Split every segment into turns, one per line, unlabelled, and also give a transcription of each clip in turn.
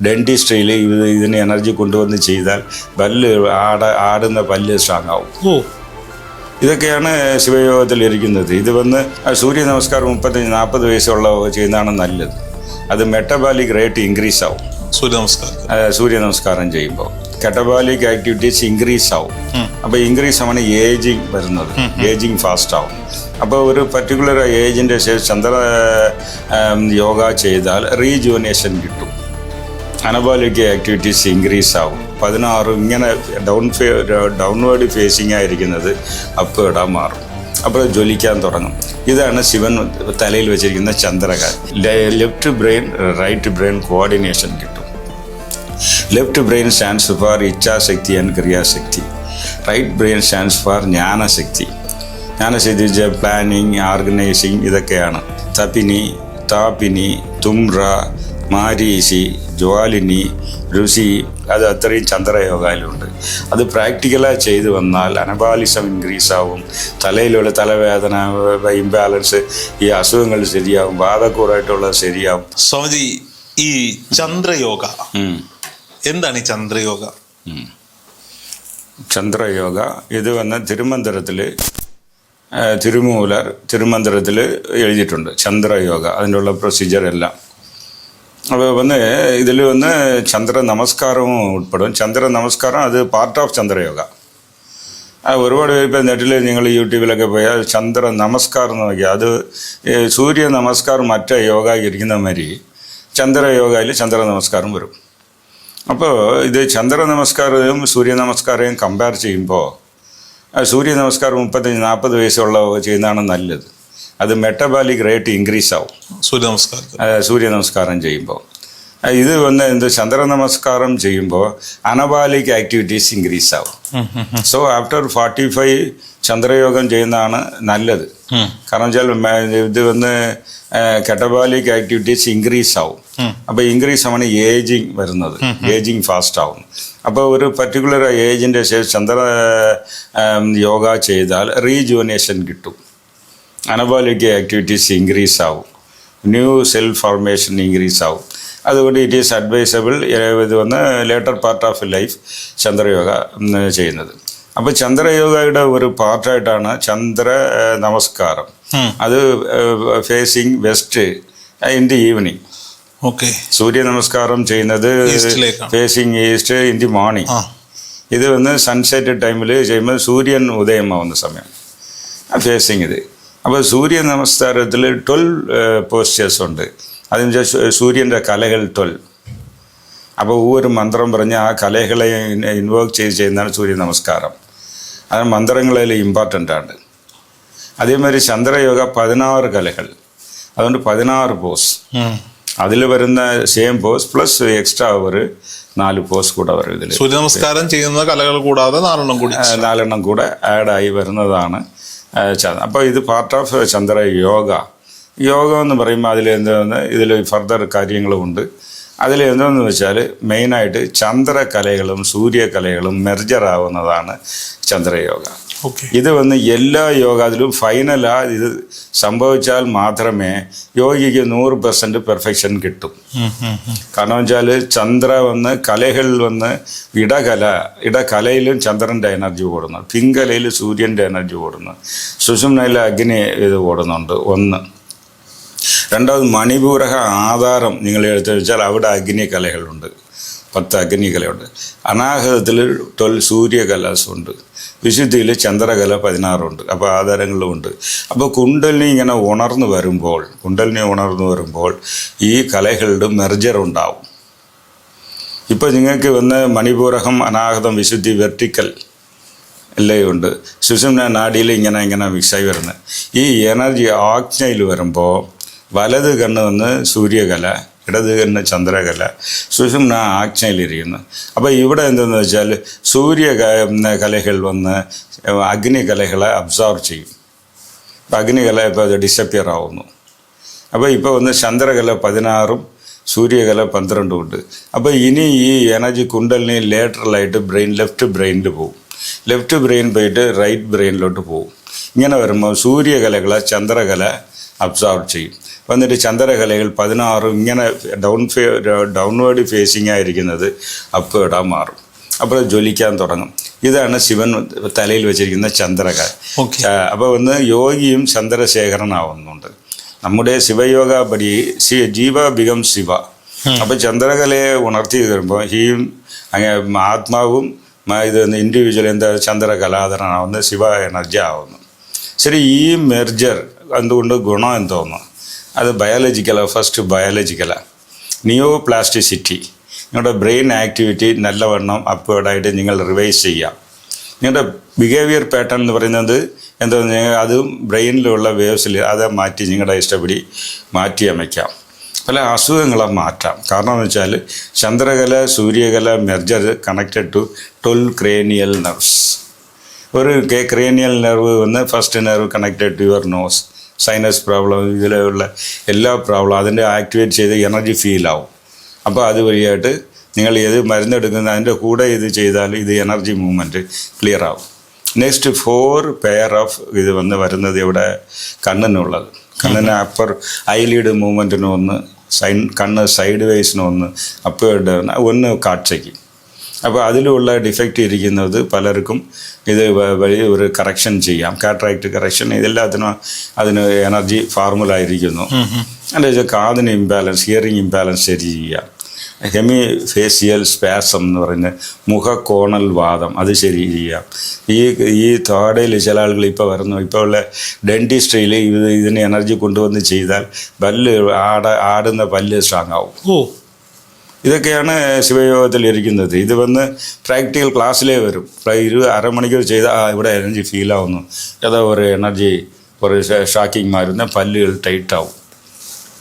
ഡെന്റിസ്ട്രിയിൽ ഇതിന് എനർജി കൊണ്ടുവന്ന് ചെയ്താൽ പല്ല് ആടുന്ന പല്ല് സ്ട്രോങ് ആവും. ഇതൊക്കെയാണ് ശിവയോഗത്തിൽ ഇരിക്കുന്നത്. ഇത് വന്ന് സൂര്യ നമസ്കാരം 35-40 വയസ്സുള്ള ചെയ്യുന്നതാണ് നല്ലത്. അത് മെറ്റബോളിക് റേറ്റ് ഇൻക്രീസ് ആവും. സൂര്യ നമസ്കാരം ചെയ്യുമ്പോൾ മെറ്റബോളിക് ആക്ടിവിറ്റീസ് ഇൻക്രീസ് ആവും. അപ്പോൾ ഇൻക്രീസ് ആവാണ് ഏജിങ് വരുന്നത്. ഏജിങ് ഫാസ്റ്റ് ആവും. അപ്പോൾ ഒരു പർട്ടിക്കുലർ ഏജിൻ്റെ ശേഷം ചന്ദ്ര യോഗ ചെയ്താൽ റീജുവനേഷൻ കിട്ടും. അനബോളിക് ആക്ടിവിറ്റീസ് ഇൻക്രീസ് ആവും. 16 ഇങ്ങനെ ഡൗൺവേർഡ് ഫേസിങ് ആയിരിക്കുന്നത് അപ്പ് ഇടാൻ മാറും. അപ്പോൾ ജ്വലിക്കാൻ തുടങ്ങും. ഇതാണ് ശിവൻ തലയിൽ വെച്ചിരിക്കുന്ന ചന്ദ്രകാൽ. Left brain right brain coordination കിട്ടും. ലെഫ്റ്റ് ബ്രെയിൻ സ്റ്റാൻഡ്സ് ഫോർ ഇച്ഛാശക്തി ആൻഡ് ക്രിയാശക്തി. റൈറ്റ് ബ്രെയിൻ സ്റ്റാൻഡ്സ് ഫോർ ജ്ഞാനശക്തി. ജ്ഞാനശക്തി പ്ലാനിങ്, ഓർഗനൈസിങ് ഇതൊക്കെയാണ്. താപിനി, തുമ്ര, മാരീശി, ജ്വാലിനി, ഋഷി, അത് അത്രയും ചന്ദ്രയോഗയിലുണ്ട്. അത് പ്രാക്ടിക്കലായി ചെയ്തു വന്നാൽ അനബാലിസം ഇൻക്രീസ് ആവും. തലയിലുള്ള തലവേദന, ഇംബാലൻസ്, ഈ അസുഖങ്ങൾ ശരിയാവും. വാദക്കൂറായിട്ടുള്ളത് ശരിയാവും.
സ്വാമിജി, ഈ ചന്ദ്രയോഗ എന്താണ്? ഈ ചന്ദ്രയോഗ
ചന്ദ്രയോഗ ഇത് വന്ന് തിരുമൂലർ എഴുതിയിട്ടുണ്ട് ചന്ദ്രയോഗ, അതിൻ്റെ ഉള്ള പ്രൊസീജിയർ എല്ലാം. അപ്പോൾ വന്ന് ഇതിൽ വന്ന് ചന്ദ്ര നമസ്കാരവും ഉൾപ്പെടും. ചന്ദ്ര നമസ്കാരം അത് പാർട്ട് ഓഫ് ചന്ദ്രയോഗ. ഒരുപാട് പേര് ഇപ്പോൾ നെറ്റിൽ നിങ്ങൾ യൂട്യൂബിലൊക്കെ പോയാൽ ചന്ദ്ര നമസ്കാരം എന്ന് നോക്കിയാൽ അത് സൂര്യ നമസ്കാരം മറ്റേ യോഗ ഇരിക്കുന്ന മാതിരി ചന്ദ്രയോഗയിൽ ചന്ദ്ര നമസ്കാരം വരും. അപ്പോൾ ഇത് ചന്ദ്ര നമസ്കാരവും സൂര്യ നമസ്കാരവും കമ്പയർ ചെയ്യുമ്പോൾ സൂര്യ നമസ്കാരം 35-40 വയസ്സുള്ള ചെയ്യുന്നതാണ് നല്ലത്. അത് മെറ്റബോളിക് റേറ്റ് ഇൻക്രീസ് ആവും സൂര്യ നമസ്കാരം ചെയ്യുമ്പോൾ. ഇത് വന്ന് ചന്ദ്ര നമസ്കാരം ചെയ്യുമ്പോൾ അനബോളിക് ആക്ടിവിറ്റീസ് ഇൻക്രീസ് ആവും. സോ ആഫ്റ്റർ 45 ചന്ദ്രയോഗം ചെയ്യുന്നതാണ് നല്ലത്. കാരണം വെച്ചാൽ ഇത് വന്ന് കെറ്റബോളിക് ആക്ടിവിറ്റീസ് ഇൻക്രീസ് ആവും. അപ്പോൾ ഇൻക്രീസ് ആവാണ് ഏജിങ് വരുന്നത്. ഏജിങ് ഫാസ്റ്റ് ആവും. അപ്പോൾ ഒരു പർട്ടിക്കുലർ ഏജിൻ്റെ ശേഷം ചന്ദ്ര യോഗ ചെയ്താൽ റീജുവനേഷൻ കിട്ടും. അനബോളിക് ആക്ടിവിറ്റീസ് ഇൻക്രീസ് ആവും. ന്യൂ സെൽ ഫോർമേഷൻ ഇൻക്രീസ് ആവും. അതുകൊണ്ട് ഇറ്റ് ഈസ് അഡ്വൈസബിൾ ഇത് വന്ന് later part of life Chandrayoga ചെയ്യുന്നത്. അപ്പോൾ ചന്ദ്രയോഗയുടെ ഒരു പാർട്ടായിട്ടാണ് ചന്ദ്ര നമസ്കാരം. അത് facing west in the evening. സൂര്യ നമസ്കാരം ചെയ്യുന്നത് facing east in the morning. ഇത് വന്ന് സൺസെറ്റ് ടൈമിൽ ചെയ്യുമ്പോൾ സൂര്യൻ ഉദയമാവുന്ന സമയം ഫേസിങ് ഇത്. അപ്പോൾ സൂര്യ നമസ്കാരത്തിൽ 12 പോസ്റ്റേഴ്സ് ഉണ്ട്. അതിന് സൂര്യൻ്റെ കലകൾ 12. അപ്പോൾ ഒരു മന്ത്രം പറഞ്ഞ് ആ കലകളെ ഇൻവോക്ക് ചെയ്ത് ചെയ്യുന്നതാണ് സൂര്യ നമസ്കാരം. അത് മന്ത്രങ്ങളിൽ ഇമ്പോർട്ടൻ്റ് ആണ്. അതേമാതിരി ചന്ദ്രയോഗ 16 കലകൾ. അതുകൊണ്ട് 16 പോസ്. അതിൽ വരുന്ന സെയിം പോസ് പ്ലസ് എക്സ്ട്രാ ഒരു 4 പോസ് കൂടെ വരും. ഇതിൽ
സൂര്യ നമസ്കാരം ചെയ്യുന്ന കലകൾ കൂടാതെ
4 കൂടെ ആഡായി വരുന്നതാണ്. അപ്പോൾ ഇത് പാർട്ട് ഓഫ് ചന്ദ്രയോഗ. യോഗം എന്ന് പറയുമ്പോൾ ഇതിൽ ഫർദർ കാര്യങ്ങളുമുണ്ട്. അതിൽ എന്താണെന്ന് വെച്ചാൽ മെയിനായിട്ട് ചന്ദ്രകലകളും സൂര്യകലകളും മെർജറാവുന്നതാണ് ചന്ദ്രയോഗ. ഇത് വന്ന് എല്ലാ യോഗത്തിലും ഫൈനലാ ഇത് സംഭവിച്ചാൽ മാത്രമേ യോഗിക്ക് 100% പെർഫെക്ഷൻ കിട്ടും. കാരണം വെച്ചാൽ ചന്ദ്ര വന്ന് കലകൾ വന്ന് ഇടകലയിലും ചന്ദ്രൻ്റെ എനർജി ഓടുന്നു, പിങ്കലയിൽ സൂര്യൻ്റെ എനർജി ഓടുന്നു, സുഷുമ്നയിൽ അഗ്നി ഇത് ഓടുന്നുണ്ട്. 1. രണ്ടാമത് മണിപൂരക ആധാരം നിങ്ങൾ എടുത്തു വെച്ചാൽ അവിടെ അഗ്നികലകളുണ്ട്, 10 അഗ്നികലയുണ്ട്. അനാഹതത്തിൽ 12 സൂര്യകലാസുണ്ട്. വിശുദ്ധിയിൽ ചന്ദ്രകല 16 ഉണ്ട്. അപ്പോൾ ആധാരങ്ങളും ഉണ്ട്. അപ്പോൾ കുണ്ടലിനി ഇങ്ങനെ ഉണർന്നു വരുമ്പോൾ ഈ കലകളുടെ മെർജർ ഉണ്ടാവും. ഇപ്പോൾ നിങ്ങൾക്ക് വന്ന് മണിപൂരകം, അനാഹതം, വിശുദ്ധി, വെർട്ടിക്കൽ എല്ലാം ഉണ്ട്. സുഷുമ്ന നാഡിയിൽ ഇങ്ങനെ മിക്സായി വരുന്നത്. ഈ എനർജി ആജ്ഞയിൽ വരുമ്പോൾ വലത് കണ്ണ് വന്ന് സൂര്യകല, ഇടത് കണ്ണ് ചന്ദ്രകല, സുഷുമ്ന ആജ്ഞയിലിരിക്കുന്നു. അപ്പോൾ ഇവിടെ എന്തെന്ന് വെച്ചാൽ കലകൾ വന്ന് അഗ്നികലകളെ അബ്സോർവ് ചെയ്യും. അപ്പോൾ അഗ്നികല ഇപ്പോൾ അത് ഡിസപ്പിയർ ആവുന്നു. അപ്പോൾ ഇപ്പോൾ വന്ന് ചന്ദ്രകല 16 സൂര്യകല 12 ഉണ്ട്. അപ്പോൾ ഇനി ഈ എനർജി കുണ്ടലിനി ലേറ്ററലായിട്ട് ലെഫ്റ്റ് ബ്രെയിനിൽ പോകും. ലെഫ്റ്റ് ബ്രെയിൻ പോയിട്ട് റൈറ്റ് ബ്രെയിനിലോട്ട് പോകും. ഇങ്ങനെ വരുമ്പോൾ സൂര്യകലകളെ ചന്ദ്രകല അബ്സോർവ് ചെയ്യും. വന്നിട്ട് ചന്ദ്രകലകൾ 16 ഇങ്ങനെ ഡൗൺവേർഡ് ഫേസിങ് ആയിരിക്കുന്നത് അപ്വേർഡാ മാറും. അപ്പോൾ ജ്വലിക്കാൻ തുടങ്ങും. ഇതാണ് ശിവൻ തലയിൽ വെച്ചിരിക്കുന്ന ചന്ദ്രകല. അപ്പോൾ യോഗിയും ചന്ദ്രശേഖരനാവുന്നുണ്ട്. നമ്മുടെ ശിവയോഗ പടി ജീവ ബികം ശിവ. അപ്പോൾ ചന്ദ്രകലയെ ഉണർത്തി വരുമ്പോൾ ആത്മാവും ഇത് ഇൻഡിവിജ്വൽ ചന്ദ്രകലാധരനാവുന്ന ശിവ എനർജി ആവുന്നു. ശരി, ഈ മെർജർ എന്തുകൊണ്ട് ഗുണം എന്തോന്നു? അത് ബയോളജിക്കലാണ്. ഫസ്റ്റ് ബയോളജിക്കലാണ്. നിയോപ്ലാസ്റ്റിസിറ്റി. നിങ്ങളുടെ ബ്രെയിൻ ആക്ടിവിറ്റി നല്ലവണ്ണം അപ്വേർഡായിട്ട് നിങ്ങൾ റിവൈസ് ചെയ്യാം. നിങ്ങളുടെ ബിഹേവിയർ പാറ്റേൺ എന്ന് പറയുന്നത് എന്താ, അതും ബ്രെയിനിലുള്ള വേവ്സിൽ അത് മാറ്റി നിങ്ങളുടെ ഇഷ്ടപടി മാറ്റി അമയ്ക്കാം. പല അസുഖങ്ങളെ മാറ്റാം. കാരണം എന്ന് വെച്ചാൽ ചന്ദ്രകല സൂര്യകല merger connected to 12 cranial nerves. ഒരു cranial nerve first nerve connected to your nose. Sinus problem, ഇതിലുള്ള എല്ലാ പ്രോബ്ലം അതിൻ്റെ ആക്ടിവേറ്റ് ചെയ്ത് എനർജി ഫീൽ ആവും. അപ്പോൾ അതുവഴിയായിട്ട് നിങ്ങൾ ഏത് മരുന്നെടുക്കുന്ന അതിൻ്റെ കൂടെ ഇത് ചെയ്താൽ ഇത് എനർജി മൂവ്മെൻറ്റ് ക്ലിയർ ആവും. നെക്സ്റ്റ് 4 പെയർ ഓഫ് ഇത് വരുന്നത് ഇവിടെ കണ്ണിനുള്ളത്. കണ്ണിന് അപ്പർ ഐലിഡ് മൂവ്മെൻറ്റിന് ഒന്ന്, കണ്ണ് സൈഡ് വേസിന് ഒന്ന്, അപ്പേർഡ് ഒന്ന് കാഴ്ചയ്ക്ക്. അപ്പോൾ അതിലുള്ള ഡിഫക്റ്റ് ഇരിക്കുന്നത് പലർക്കും ഇത് വഴി ഒരു കറക്ഷൻ ചെയ്യാം. കാറ്ററാക്ട് കറക്ഷൻ ഇതെല്ലാത്തിനും അതിന് എനർജി ഫോർമുല ആയിരിക്കുന്നു. അല്ല കാതിന് ഇംബാലൻസ്, ഹിയറിംഗ് ഇംബാലൻസ് ശരി ചെയ്യാം. ഹെമി ഫേസിയൽ സ്പാസം എന്ന് പറയുന്ന മുഖക്കോണൽ വാദം അത് ശരി ചെയ്യാം. ഈ തോടയിൽ ചില ആളുകൾ ഇപ്പോൾ ഉള്ള ഡെൻറ്റിസ്ട്രിയിൽ ഇതിന് എനർജി കൊണ്ടുവന്ന് ചെയ്താൽ ആടുന്ന പല്ല് സ്ട്രോങ് ആവും. ഇതൊക്കെയാണ് ശിവയോഗത്തിൽ ഇരിക്കുന്നത്. ഇത് പ്രാക്ടിക്കൽ ക്ലാസ്സിലേ വരും. അരമണിക്കൂർ ചെയ്താൽ ഇവിടെ എനർജി ഫീൽ ആവുന്നു, ഏതോ ഒരു എനർജി ഒരു ഷോക്കിംഗ് മാറുന്ന പല്ലുകൾ ടൈറ്റാവും.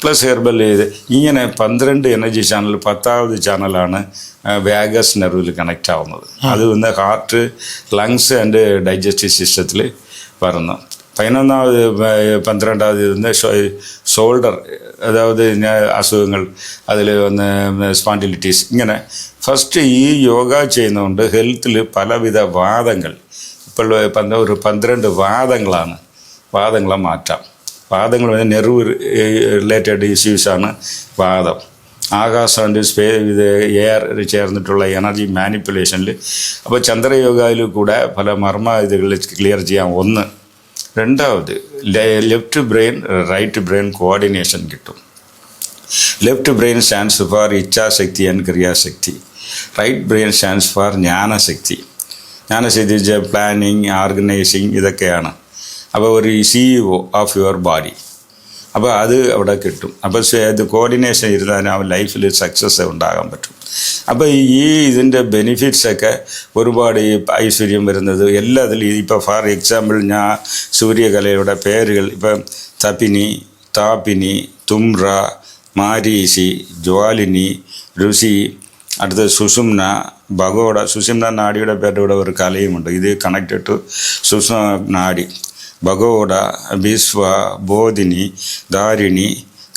പ്ലസ് ഹെർബൽ ചെയ്ത് ഇങ്ങനെ 12 എനർജി ചാനൽ. 10ാമത് ചാനലാണ് വാഗസ് നെർവിൽ കണക്റ്റ് ആവുന്നത്. അത് ഹാർട്ട്, ലങ്സ് ആൻഡ് ഡൈജസ്റ്റീവ് സിസ്റ്റത്തിൽ വരുന്നു. 11ാമത് 12ാമത് ഷോൾഡർ, അതായത് അസുഖങ്ങൾ, അതിൽ സ്പോണ്ടിലിറ്റീസ്. ഇങ്ങനെ ഫസ്റ്റ് ഈ യോഗ ചെയ്യുന്നതുകൊണ്ട് ഹെൽത്തിൽ പലവിധ വാദങ്ങൾ, ഇപ്പോൾ ഒരു 12 വാദങ്ങളെ മാറ്റാം. വാദങ്ങൾ നെർവ് റിലേറ്റഡ് ഇഷ്യൂസാണ് വാദം. ആകാശം ഇത് എയർ ചേർന്നിട്ടുള്ള എനർജി മാനിപ്പുലേഷനിൽ. അപ്പോൾ ചന്ദ്രയോഗയിൽ കൂടെ പല മർമ്മ ഇതുകൾ ക്ലിയർ ചെയ്യാം. ഒന്ന്. രണ്ടാമത് left brain right brain coordination കിട്ടും. ലെഫ്റ്റ് ബ്രെയിൻ സ്റ്റാൻഡ്സ് ഫോർ ഇച്ഛാശക്തി ആൻഡ് ക്രിയാശക്തി. റൈറ്റ് ബ്രെയിൻ സ്റ്റാൻഡ്സ് ഫോർ ജ്ഞാനശക്തി. ജ്ഞാനശക്തി പ്ലാനിങ്, ഓർഗനൈസിങ് ഇതൊക്കെയാണ്. അപ്പോൾ ഒരു CEO ഓഫ് യുവർ ബോഡി. അപ്പോൾ അത് അവിടെ കിട്ടും. അപ്പോൾ ഇത് കോർഡിനേഷൻ ഇരുന്നാൽ ആ ലൈഫിൽ സക്സസ് ഉണ്ടാകാൻ പറ്റും. അപ്പോൾ ഇതിൻ്റെ ബെനിഫിറ്റ്സൊക്കെ ഒരുപാട് ഐശ്വര്യം വരുന്നത് എല്ലാത്തിലും. ഇപ്പോൾ ഫോർ എക്സാമ്പിൾ ഞാൻ സൂര്യകലയുടെ പേരുകൾ ഇപ്പം താപിനി, തുമ്ര, മാരീശി, ജ്വാലിനി, ഋഷി, അടുത്ത സുഷുമ്ന, ഭഗോഡ. സുഷുമ്ന നാഡിയുടെ പേരുടെ ഇവിടെ ഒരു കലയുമുണ്ട്. ഇത് കണക്റ്റഡ് ടു സുഷുമ്ന നാഡി. ഭഗോഡ, ബിസ്വ, ബോധിനി, ധാരിണി,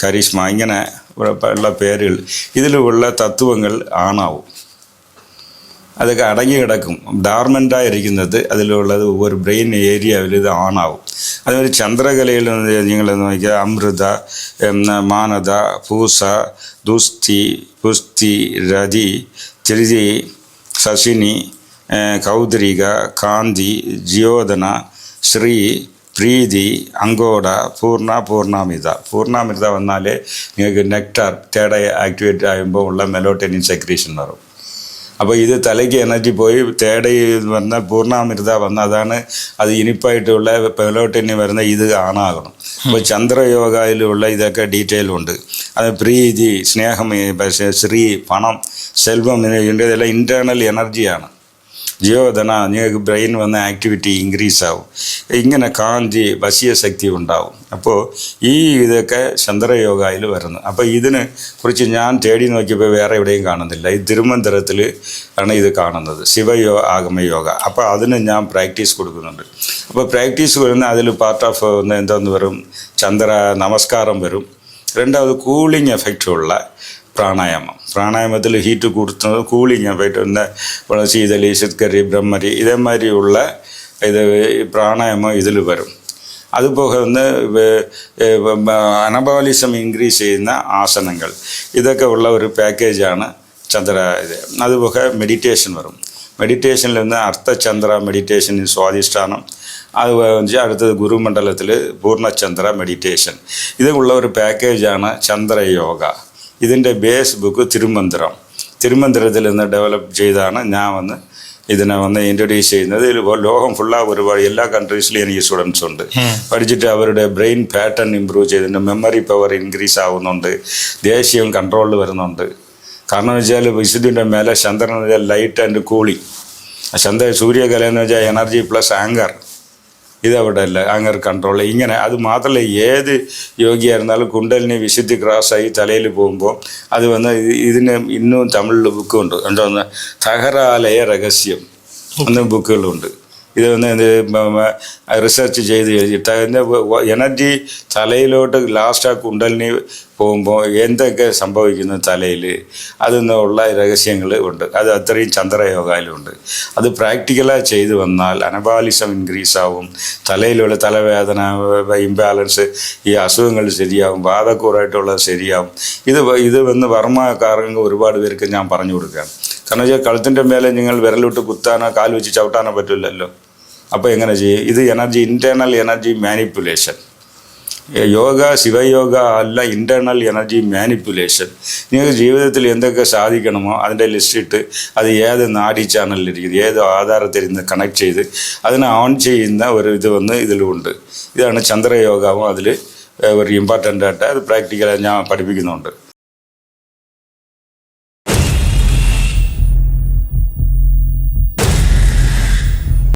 കരിഷ്മ, ഇങ്ങനെ ഉള്ള പേരുകൾ. ഇതിലുള്ള തത്വങ്ങൾ ആണാവും. അതൊക്കെ അടങ്ങി കിടക്കും. ഡാർമെൻ്റായിരിക്കുന്നത് അതിലുള്ളത് ഒരു ബ്രെയിൻ ഏരിയയിൽ ഇത് ആണാവും. അതുപോലെ ചന്ദ്രകലയിൽ നിങ്ങൾ നോക്കിയാൽ അമൃത, മാനത, പൂസ, ദുസ്തി, പുസ്തി, രതി, ത്രിതി, ശശിനി, കൗദ്രിക, കാന്തി, ജ്യോതന, ശ്രീ, പ്രീതി, അങ്കോട, പൂർണ്ണാമൃത വന്നാലേ നിങ്ങൾക്ക് നെക്ടാർ തേട ആക്ടിവേറ്റ് ആകുമ്പോൾ ഉള്ള മെലോട്ടനിൻ സെക്രീഷൻ വരും. അപ്പോൾ ഇത് തലയ്ക്ക് എനർജി പോയി തേട പൂർണ്ണാമൃത അതാണ് അത് ഇനിപ്പായിട്ടുള്ള മെലോട്ടനിൻ വരുന്ന ഇത് ആണാകണം. അപ്പോൾ ചന്ദ്രയോഗയിലുള്ള ഇതൊക്കെ ഡീറ്റെയിൽ ഉണ്ട്. അത് പ്രീതി, സ്നേഹം, ശ്രീ, പണം, സെൽവം, ഇതെല്ലാം ഇൻറ്റേർണൽ എനർജിയാണ്. ജ്യോതന, നിങ്ങൾക്ക് ബ്രെയിൻ ആക്ടിവിറ്റി ഇൻക്രീസ് ആവും. ഇങ്ങനെ കാന്തി, വശ്യശക്തി ഉണ്ടാവും. അപ്പോൾ ഇതൊക്കെ ചന്ദ്രയോഗയിൽ വരുന്നു. അപ്പോൾ ഇതിനെ കുറിച്ച് ഞാൻ തേടി നോക്കിയപ്പോൾ വേറെ എവിടെയും കാണുന്നില്ല. ഈ തിരുവനന്തപുരത്തിൽ ആണ് ഇത് കാണുന്നത്, ആഗമയോഗ. അപ്പോൾ അതിന് ഞാൻ പ്രാക്ടീസ് കൊടുക്കുന്നുണ്ട്. അപ്പോൾ പ്രാക്ടീസ് വരുന്ന അതിൽ പാർട്ട് ഓഫ് എന്താന്ന് വരും, ചന്ദ്ര നമസ്കാരം വരും. രണ്ടാമത് കൂളിംഗ് എഫക്റ്റുള്ള പ്രാണായാമത്തിൽ ഹീറ്റ് കൊടുത്തുന്നത് കൂളിങ് ആയിട്ട് ശീതളി, ശിത്കരി, ബ്രഹ്മരി ഇതേമാതിരിയുള്ള ഇത് പ്രാണായാമം ഇതിൽ വരും. അതുപോലെ ഒന്ന് അനബോലിസം ഇൻക്രീസ് ചെയ്യുന്ന ആസനങ്ങൾ, ഇതൊക്കെ ഉള്ള ഒരു പാക്കേജാണ് ചന്ദ്ര ഇത്. അതുപോലെ മെഡിറ്റേഷൻ വരും. മെഡിറ്റേഷനിൽ നിന്ന് അർത്ഥചന്ദ്ര മെഡിറ്റേഷൻ സ്വാധിഷ്ഠാനം, അത് വെച്ചാൽ അടുത്തത് ഗുരുമണ്ഡലത്തിൽ പൂർണ്ണചന്ദ്ര മെഡിറ്റേഷൻ. ഇതുള്ള ഒരു പാക്കേജാണ് ചന്ദ്രയോഗ. ഇതിൻ്റെ ബേസ് ബുക്ക് തിരുമന്ദിരത്തിൽ നിന്ന് ഡെവലപ്പ് ചെയ്താണ് ഞാൻ ഇതിനെ ഇൻട്രൊഡ്യൂസ് ചെയ്യുന്നത്. ഇതിൽ ലോകം ഫുള്ളാக ഒരുപാട് എല്ലാ കൺട്രീസിലും എനിക്ക് സ്റ്റുഡൻസ് ഉണ്ട്. പഠിച്ചിട്ട് അവരുടെ ബ്രെയിൻ പാറ്റേൺ ഇമ്പ്രൂവ് ചെയ്തിട്ടുണ്ട്, മെമ്മറി പവർ ഇൻക്രീസ് ആവുന്നുണ്ട്, ദേഷ്യം കൺട്രോളിൽ വരുന്നുണ്ട്. കാരണം എന്ന് വെച്ചാൽ വിശുദ്ധിൻ്റെ മേലെ ചന്ദ്രൻ എന്ന് വെച്ചാൽ ലൈറ്റ് ആൻഡ് കൂളിങ്, സൂര്യകല എന്ന് വെച്ചാൽ എനർജി പ്ലസ് ആങ്കർ, ഇതവിടെ അല്ല, ആങ്കർ കൺട്രോൾ. ഇങ്ങനെ അത് മാത്രമല്ല, ഏത് യോഗിയായിരുന്നാലും കുണ്ടലിനി വിശുദ്ധി ക്രാസായി തലയിൽ പോകുമ്പോൾ അത് ഇതിന് ഇന്നും തമിഴിൽ ബുക്കുണ്ട്. എന്തോന്ന് തകരാലയ രഹസ്യം എന്ന ബുക്കുകളുണ്ട്. ഇത് റിസർച്ച് ചെയ്ത് എഴുതിയിട്ട് അതിൻ്റെ എനർജി തലയിലോട്ട് ലാസ്റ്റ് ആ കുണ്ടലിനി പോകുമ്പോൾ എന്തൊക്കെ സംഭവിക്കുന്നു തലയിൽ, അതിനുള്ള രഹസ്യങ്ങൾ ഉണ്ട്. അത് അത്രയും ചന്ദ്രയോഗയിലുണ്ട്. അത് പ്രാക്ടിക്കലായി ചെയ്തു വന്നാൽ അനബാലിസം ഇൻക്രീസ് ആവും, തലയിലുള്ള തലവേദന, ഇംബാലൻസ്, ഈ അസുഖങ്ങൾ ശരിയാവും, വാദക്കൂറായിട്ടുള്ളത് ശരിയാവും. ഇത് വർമ്മക്കാർക്ക് ഒരുപാട് പേർക്ക് ഞാൻ പറഞ്ഞു കൊടുക്കുകയാണ്. കാരണം വെച്ചാൽ കഴുത്തിൻ്റെ മേലെ നിങ്ങൾ വിരലിട്ട് കുത്താനോ കാൽ വെച്ച് ചവിട്ടാനോ പറ്റില്ലല്ലോ. അപ്പോൾ എങ്ങനെ ചെയ്യും? ഇത് ഇൻറ്റേർണൽ എനർജി മാനിപ്പുലേഷൻ. യോഗ ശിവയോഗ അല്ല, ഇൻറ്റേർണൽ എനർജി മാനിപ്പുലേഷൻ. നിങ്ങൾക്ക് ജീവിതത്തിൽ എന്തൊക്കെ സാധിക്കണമോ അതിൻ്റെ ലിസ്റ്റിട്ട് അത് ഏത് നാഡി ചാനലിലിരിക്കുന്നത്, ഏത് ആധാരത്തിൽ നിന്ന് കണക്ട് ചെയ്ത് അതിനെ ഓൺ ചെയ്യുന്ന ഒരു ഇതിലുണ്ട്. ഇതാണ് ചന്ദ്രയോഗവും അതിൽ ഒരു ഇമ്പോർട്ടൻ്റ് ആയിട്ട് അത് പ്രാക്ടിക്കലായി ഞാൻ പഠിപ്പിക്കുന്നുണ്ട്.